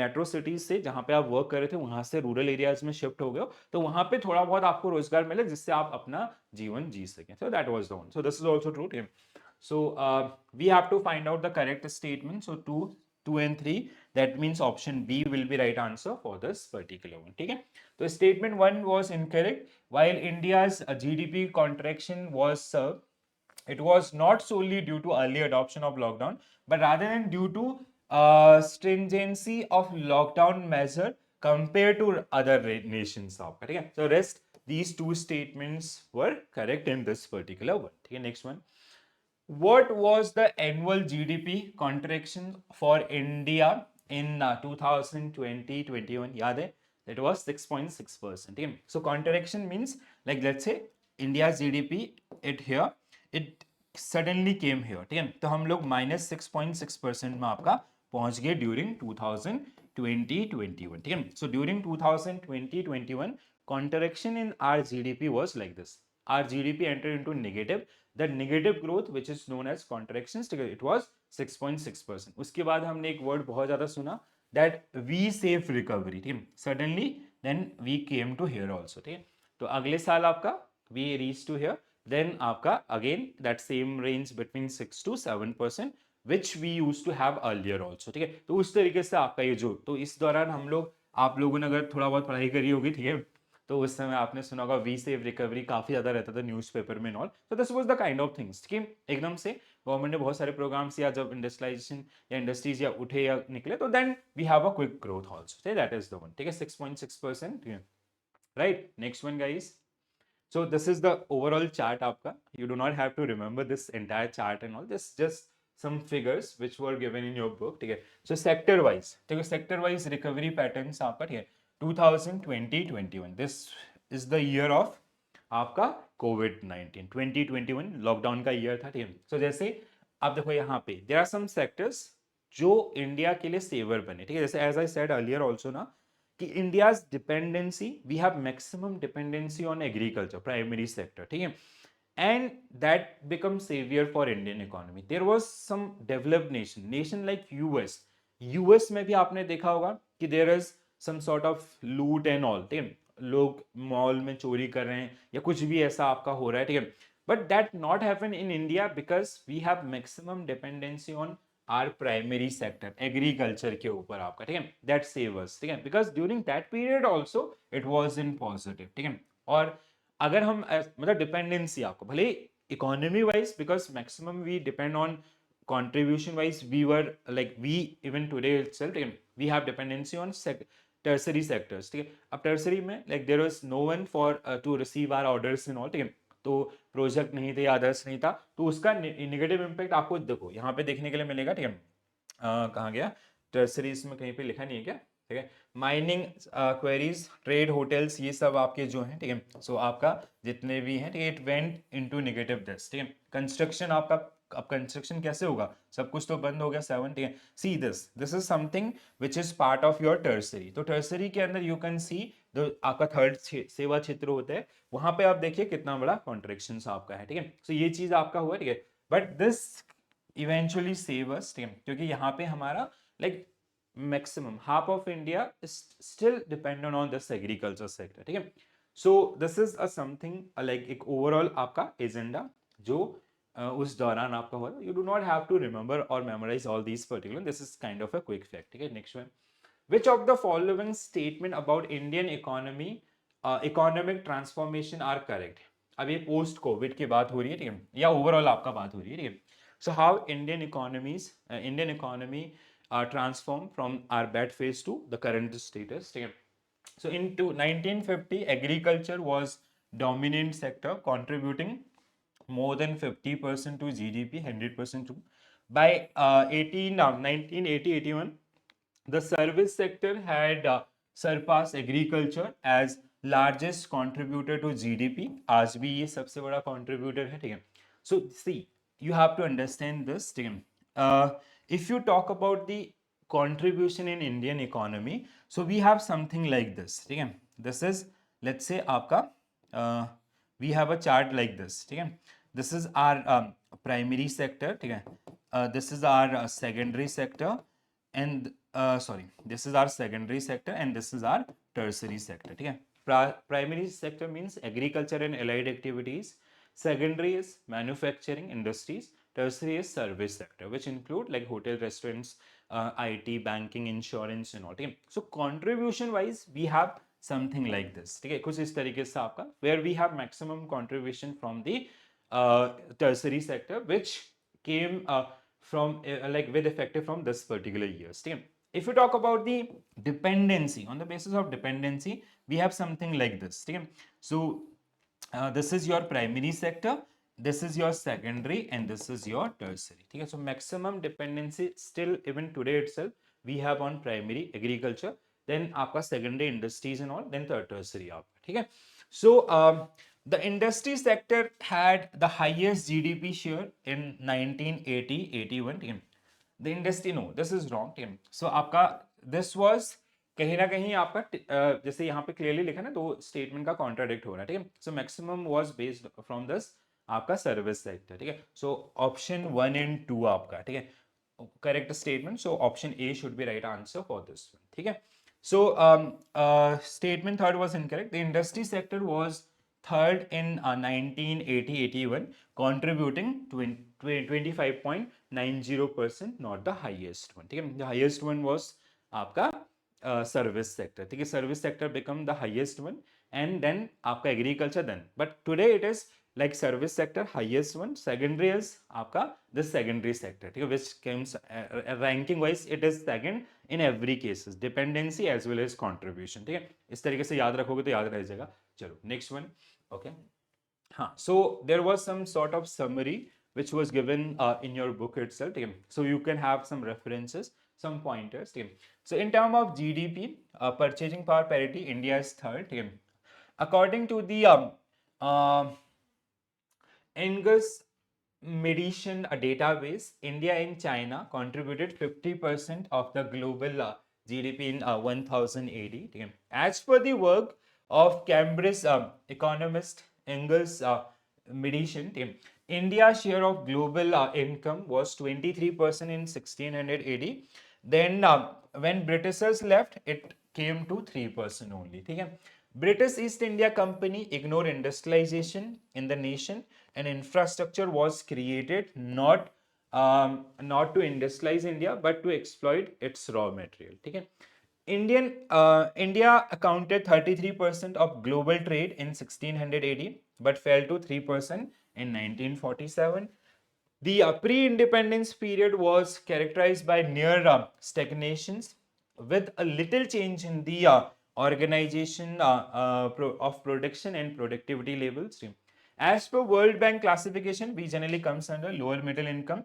metro cities से जहां पे आप वर्क कर रहे थे वहां से रूरल एरियाज में शिफ्ट हो गए हो, तो वहां पे थोड़ा बहुत आपको रोजगार मिले जिससे आप अपना जीवन जी सकें. So that was the one. So this is also true. So we have to find out the correct statement. So 2 and 3, that means option B will be right answer for this particular one. ठीक है. So statement 1 was incorrect. While India's GDP contraction was it was not solely due to early adoption of lockdown, but rather than due to stringency of lockdown measure compared to other nations. ठीक है. So rest these two statements were correct in this particular one. ठीक है. Next one. What was the annual GDP contraction for India in 2020-21? याद है? It was 6.6%. ठीक है. So contraction means like let's say India's GDP it suddenly came here. ठीक है. तो हम लोग -6.6% में आपका पहुंच गए during 2020-21. ठीक है. So during 2020-21 contraction in our GDP was like this. Our GDP entered into negative. The negative growth which is known as contractions, it was 6.6%. उसके बाद हमने एक वर्ड बहुत ज्यादा सुना, that V safe recovery, ठीक है, suddenly then we came to here also, ठीक है, तो अगले साल आपका we reached to here, then आपका again that same range between 6 to 7% which we used to have earlier also, ठीक है, तो उस तरीके से आपका ये जो, तो इस दौरान हम लोग, आप लोगों ने अगर थोड़ा बहुत पढ़ाई करी होगी, ठीक है, तो उस समय आपने सुना होगा वी सेव रिकवरी काफी ज्यादा रहता था न्यूज़पेपर में ऑल, तो this was the kind of things, ठीक है, एकदम से गवर्नमेंट ने बहुत सारे प्रोग्राम्स या जब इंडस्ट्रियलाइजेशन या इंडस्ट्रीज या उठे या निकले, तो then we have a quick growth also, that is the one, ठीक है, 6.6%, right, next one guys. So this is the overall chart आपका. You do not have to remember this entire chart and all. This just some figures which were given in your book. ठीक है. So sector wise, ठीक है, sector wise recovery patterns आपका, ठीक है, 2020-21. This is the year of आपका COVID-19. 2021 lockdown का year था, ठीक है. So जैसे आप देखो यहाँ पे there are some sectors जो इंडिया के लिए सेवर बने, ठीक है, जैसे as I said earlier also ना, कि India's dependency, we have maximum dependency on agriculture, primary sector, ठीक है, and that become saviour for Indian economy. There was some developed nation like US. US में भी आपने देखा होगा कि there is some sort of loot and all, ठीक है, लोग मॉल में चोरी कर रहे हैं या कुछ भी ऐसा आपका हो रहा है, ठीक है, but that not happen in India because we have maximum dependency on our primary sector, agriculture के ऊपर आपका, ठीक है, दैट सेवर्स, ठीक है, because during that period also it was in positive, ठीक है. और अगर हम मतलब डिपेंडेंसी आपको भले economy wise, because maximum we depend on contribution wise we were like we even today itself, ठीक है, we have dependency on tertiary sectors, ठीक है. अब tertiary में like there was no one for to receive our orders and all, ठीक है, तो project नहीं थे, अदर्स नहीं था, तो उसका निगेटिव इम्पैक्ट आपको देखो यहाँ पे देखने के लिए मिलेगा, ठीक है, कहाँ गया टर्सरी, इसमें कहीं पे लिखा नहीं है क्या, ठीक है, माइनिंग क्वेरीज, ट्रेड, होटल्स, ये सब आपके जो हैं, ठीक है, सो आपका जितने भी हैं, ठीक है, it went into negative this, ठीक है. कंस्ट्रक्शन आपका, अब कंस्ट्रक्शन कैसे होगा, सब कुछ तो बंद हो गया, 7, ठीक है. See this is something which is part of your tertiary, तो टर्सरी के अंदर यू कैन सी जो आपका थर्ड सेवा क्षेत्र होता है, वहां पे आप देखिए कितना बड़ा कॉन्ट्रेक्शन आपका है, ठीक है, सो ये चीज आपका हुआ, ठीक है, but this eventually save us, ठीक है, क्योंकि यहाँ पे हमारा like maximum half of India is still dependent on this agriculture sector, ठीक है. So this is a something like एक ओवरऑल आपका एजेंडा जो उस दौरान आपका हुआ. You do not have to remember और memorise all these particular, this is kind of a quick fact, ठीक है. Next one, which of the following statement about Indian economy economic transformation are correct. अब ये post Covid की बात हो रही है, ठीक है, या ओवरऑल आपका बात हो रही है, ठीक है. So how Indian economy transform from our bad phase to the current status, ठीक है. So in 1950 agriculture was dominant sector contributing more than 50% to GDP, 100% to. By 1980-81 the service sector had surpassed agriculture as largest contributor to GDP. आज भी ये सबसे बड़ा contributor है, ठीक है. So see, you have to understand this, ठीक है. If you talk about the contribution in Indian economy, so we have something like this, ठीक है. This is, let's say आपका we have a chart like this, ठीक है. This is our primary sector, ठीक है. This is our secondary sector, and sorry, this is our secondary sector and this is our tertiary sector, ठीक है. Primary sector means agriculture and allied activities, secondary is manufacturing industries, tertiary is service sector which include like hotel, restaurants, IT, banking, insurance and all, ठीक है. So contribution wise we have something like this, ठीक है, कुछ इस तरीके से आपका, where we have maximum contribution from the tertiary sector which came from like with effective from this particular years, ठीक है. If you talk about the dependency, on the basis of dependency we have something like this, ठीक है. So this is your primary sector, this is your secondary and this is your tertiary, ठीक है. So maximum dependency still even today itself we have on primary agriculture, then आपका secondary industries and all, then tertiary आपका, ठीक है. So the industry sector had the highest GDP share in 1980-81, ठीक है. The industry, no, this is wrong, ठीक है. So आपका this was कहीं ना कहीं आपका जैसे यहाँ पे क्लियरली लिखा ना, तो स्टेटमेंट का कॉन्ट्राडिक्ट हो रहा है, ठीक है. So maximum was based from this आपका सर्विस सेक्टर, ठीक है. सो ऑप्शन 1 and 2 आपका, ठीक है. correct statement. So option A should be right answer for this one. Okay. So statement third was incorrect. The industry sector was third in 1980-81, contributing 25.90%, not the highest one. Okay. The highest one was आपका service sector. ठीक है, service sector become the highest one, and then आपका agriculture then. But today it is like service sector highest one, secondary is आपका the secondary sector, ठीक है, which comes ranking wise it is second in every cases, dependency as well as contribution. ठीक है, इस तरीके से याद रखोगे तो याद रह जाएगा. चलो नेक्स्ट वन. ओके, हाँ, so there was some sort of summary which was given in your book itself. Okay? So you can have some references, some pointers. Okay? So in terms of GDP, purchasing power parity, India is third. Okay? According to the Angus Medition database, India and China contributed 50% of the global GDP in 1000 AD. Okay? As per the work of Cambridge economist Angus Medition, okay, India's share of global income was 23% in 1600 AD. Then when Britishers left, it came to 3% only. Okay? British East India Company ignored industrialization in the nation, and infrastructure was created not to industrialize India but to exploit its raw material. Okay? India accounted 33% of global trade in 1600 AD but fell to 3% in 1947. The pre-independence period was characterized by near stagnations with a little change in the organization of production and productivity levels. As per World Bank classification, we generally comes under lower middle income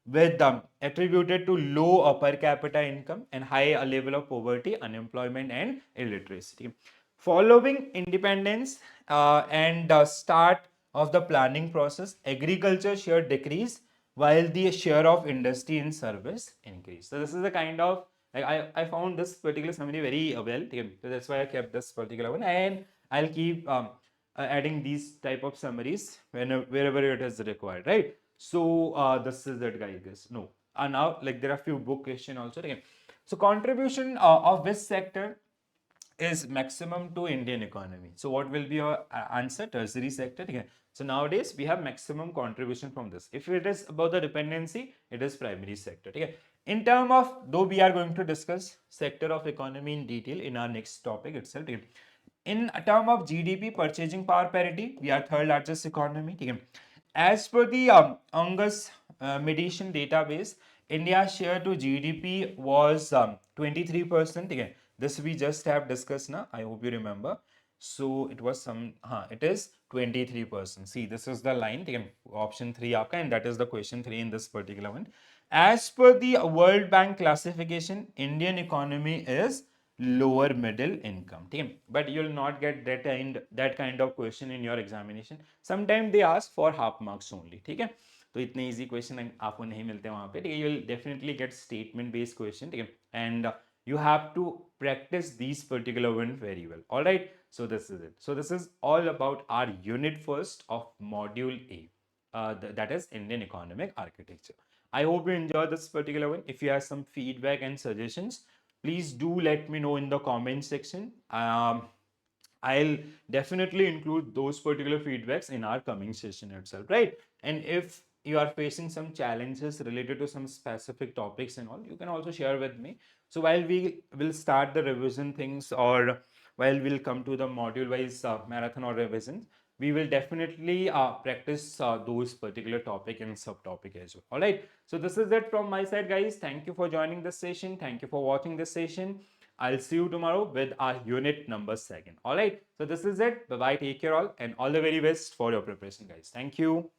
with attributed to low per capita income and high level of poverty, unemployment and illiteracy. Following independence and start of the planning process, agriculture share decreased while the share of industry and service increased. So this is the kind of, like, I found this particular summary very well. So that's why I kept this particular one, and I'll keep adding these type of summaries wherever it is required, right? So this is it, guys. No, now like there are few book question also. Okay. So contribution of which sector is maximum to Indian economy? So what will be your answer? Tertiary sector. Okay. So nowadays we have maximum contribution from this. If it is about the dependency, it is primary sector. Okay. In term of, though we are going to discuss sector of economy in detail in our next topic itself. Okay. In a term of GDP, purchasing power parity, we are third largest economy. Okay. As per the Angus Medition database, India's share to GDP was 23%. Again, this we just have discussed now. I hope you remember. So it was it is 23%. See, this is the line. Again, option 3 aapka, and that is the question 3 in this particular one. As per the World Bank classification, Indian economy is lower middle income. But you will not get that kind of question in your examination. Sometimes they ask for half marks only. ठीक है, तो इतने easy question आपको नहीं मिलते वहाँ पे. You will definitely get statement based question. And you have to practice these particular one very well. All right, so this is it. So this is all about our unit first of module A. That is Indian economic architecture. I hope you enjoyed this particular one. If you have some feedback and suggestions, please do let me know in the comment section. I'll definitely include those particular feedbacks in our coming session itself, right? And if you are facing some challenges related to some specific topics and all, you can also share with me. So while we will start the revision things, or while we'll come to the module wise marathon or revision, we will definitely practice those particular topic and subtopic as well. All right. So this is it from my side, guys. Thank you for joining this session. Thank you for watching this session. I'll see you tomorrow with our unit number 2. All right. So this is it. Bye bye. Take care all, and all the very best for your preparation, guys. Thank you.